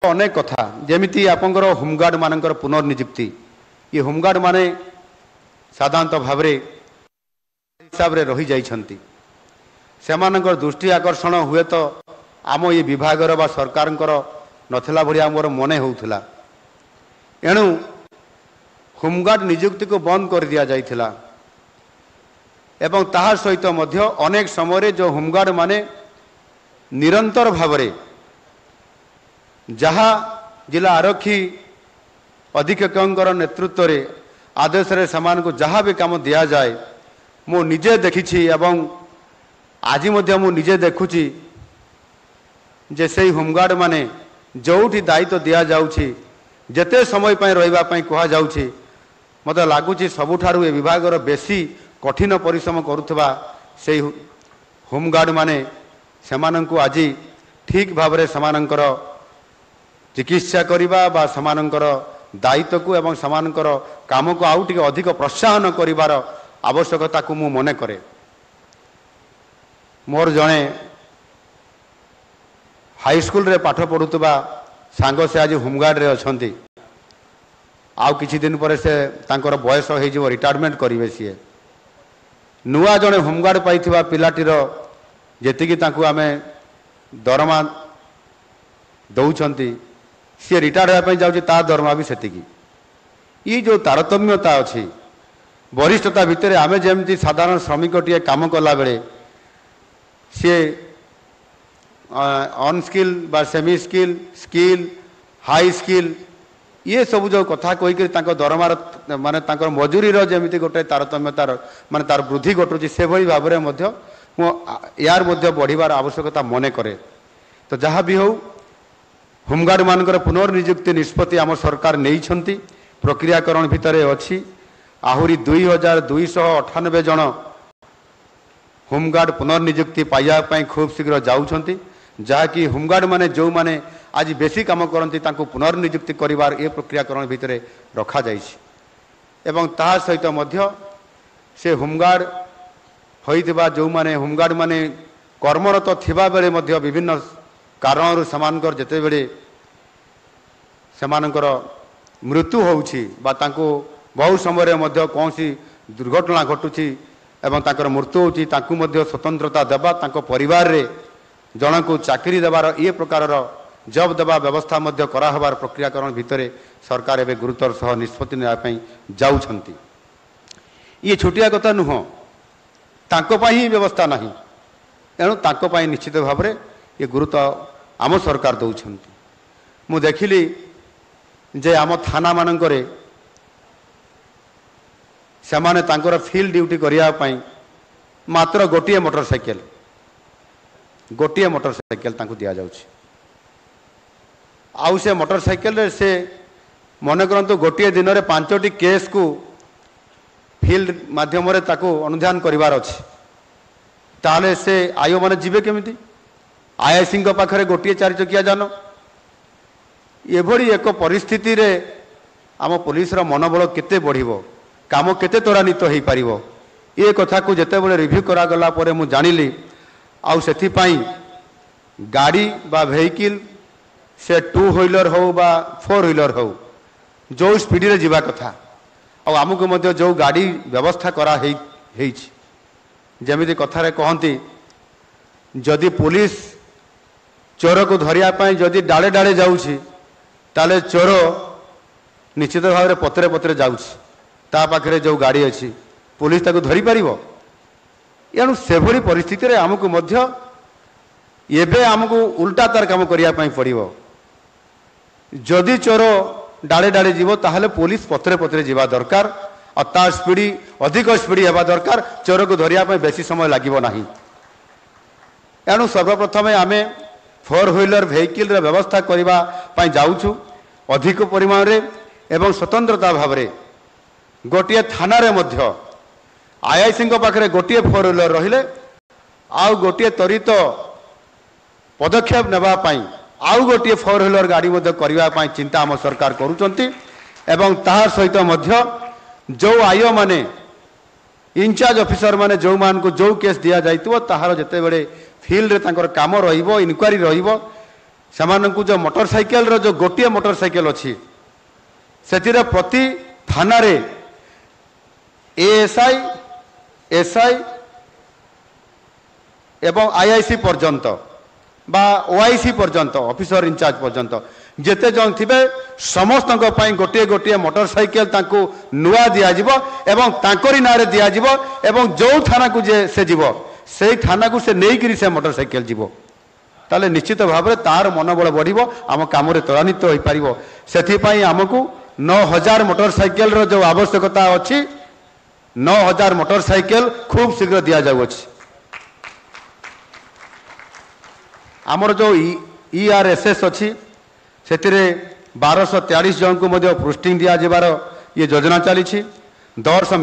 अनेक कथा जमीती आपंकर होमगार्ड मानकर पुनर्निजुक्ति ये होमगार्ड माने साधारणतः भाव हिसाब से रही जाइछंती सेमानकर दृष्टि आकर्षण हुए तो आम ये विभागर बा सरकार नथिला भलिया मोर मने होउथिला एणु होमगार्ड नियुक्ति को बंद कर दिया जाइथिला एवं ताहा सहित मध्य अनेक समय जो होमगार्ड माने निरंतर भावरे जहाँ जिला आरक्षी अधीक्षक नेतृत्व रे आदेश रे समान को जहाँ भी काम दिया जाए मु निजे देखी एवं आज मु निजे देखुची जे से होमगार्ड माने जोठी दायित्व दिया जाउछि जेते समय पय रहिबा पय कहा जाउछि मते लागुछि सबुठारु ए विभागर बेसी कठिन परिश्रम करुथबा से होमगार्ड माने सेमानंकु आज ठीक भावरे समानंकर चिकित्सा करिबा बा समानंकर दायित्व को एवं समानंकर काम को आउ टिके अधिक प्रोत्साहन करिवार आवश्यकता को मु मने करे मोर जणे हाई स्कूल रे पाठ पढ़ुतबा सांग से आज होमगार्ड रे अछंती आउ किछि दिन पर से तांकर बयस हो जिवो रिटायरमेंट करिवे सीए नुआ जणे होमगार्ड पाइथिबा पिलाटीर जेतिकी तांकु आमे दरमा दउछंती सी रिटायर्ड होगा जाऊँगी ता दरमा भी सेतिकी ये जो तारतम्यता अच्छी वरिष्ठता भितर आम जमी साधारण श्रमिक टे कम कला बेले सी अनस्किल बा semi skill skill high skill ये सब जो कथा कहीकि दरमार माने मजूरी जमी गोटे तारतम्यतार माने तार वृद्धि घटुची से भाव में यार बढ़िबार आवश्यकता मने करे तो जहाँ भी हो होमगार्ड मानकर पुनर्निजुक्ति निष्पत्ति आम सरकार नहीं प्रक्रियाकरण भितर अच्छी आहुरी 2298 जन होमगार्ड पुनर्निजुक्ति पाइबापी खूब शीघ्र जाऊँच जहाँकि होमगार्ड माने जो माने आज बेसी काम करती पुनर्निजुक्ति करिवार ए प्रक्रियाकरण भितर रखा जाइछि एवं ताहा सहित मध्य से होमगार्ड होइतिबा जो माने होमगार्ड माने कर्मरत थिबा बेले मध्य विभिन्न कारण समानकर जेते बेले समानकर मृत्यु होउछि बा तांको बहु समय मध्य कौनसी दुर्घटना घटुछि एवं तांकर मृत्यु होउछि तांको मध्य स्वतंत्रता देबा तांको परिवार रे जन को चाकरी देवार ये प्रकार जब देवा व्यवस्था मध्य करा हबार प्रक्रियाकरण भितर सरकार एवं गुरुतर सह निष्पत्ति नेबापई जाउछंती ये छोटिया कथा नुह तांको पई ही व्यवस्था नहीं एणु तांको पई निश्चित भाव में ये गुरुत्व आम सरकार दौरान मु देखिली जे आम थाना मानकरे सेमाने तांकर फील्ड ड्यूटी करने मात्र गोटे मोटरसाइकेल तांको दिया जाउछि आउ से मोटरसाइकेल से मन करंतु गोटे दिन में 5टी केस को फील्ड माध्यम अनुधान करिवार अछि ताले से आयो माने जीवे केमिति आईआईसी पाखे गोटे 4 चकिया जान एभली एक परिस्थिति रे आम पुलिस मनोबल केते बढ़िबो काम केते त्वरान्वित हो पारिबो ये कथा को जेते बेले रिव्यू करा गला परे मु जानिली आउ सेथि पई गाड़ी बा वेहिकल से 2 व्हीलर हो बा 4 व्हीलर हो जो स्पीड रे जीवा कथा आ आमको मध्य जो गाड़ी व्यवस्था करा हेइछि जेमिति कथा रे कहंती जदि पुलिस चोर को धरिया जदि डाले डाले जाऊँगी ताले चोर निश्चित भाव में पतरे पतरे जाऊँगी पाखे जो गाड़ी अच्छी पुलिस ताको धरी पारिबो एणु से भली परिस्थिति रे आमको मध्य एबे आमको उल्टा तार काम करिया पड़िबो जदि चोर डाले डाले जीवो ताहले पुलिस पतरे पतरे जीवा दरकार और तार स्पीड अधिक स्पीड हेबा दरकार चोर को धरिया बेसी समय लागिबो नाही एणु सर्वप्रथम आमे 4 व्हीलर वेहिकल व्यवस्था करने जाऊँ अधिक परिमाण रे एवं स्वतंत्रता भाव में गोटे थाना रे मध्य आईआईसी पाखे गोटे 4 व्हीलर रहिले आउ गोटे त्वरित पदक्षेप नेबापी आउ गोटे 4 व्हीलर गाड़ी करने चिंता आम सरकार करुचंती एवं ताहा सहित मध्य जो आयो माने इंचार्ज ऑफिसर माने जो मान को जो केस दिया जाइतो ताहार जेते बेले फील्ड रे तांकर काम रहिबो इनक्वारी रहिबो ସେମାନଙ୍କୁ जो मोटरसाइकेल रो जो गोटे मोटरसाइकेल अच्छी से प्रति थाना रे एएसआई एसआई एवं आईआईसी पर्यंत बा ओआईसी पर्यंत ऑफिसर इंचार्ज पर्यंत जेते जन थिबे समस्त गोटे गोटे मोटरसाइकेल तांको नुआ दिया जिवो एवं तांकरी नारे दिया जिवो एवं जो थाना को जे से जीवो से थाना को से नहीं करी से मोटरसाइकेल जीवो ताले निश्चित भाव में तार मनोबल बढ़िबो आम काम त्वरान्वित हो पारिबो सेथि पई हमकु 9000 मोटरसाइकेल रो जो आवश्यकता अछि 9000 मोटरसाइकेल खूब शीघ्र दिया जाउछि आमर जो ईआरएसएस अच्छी से 1243 जन को पोस्टिंग दिया ये योजना चली 10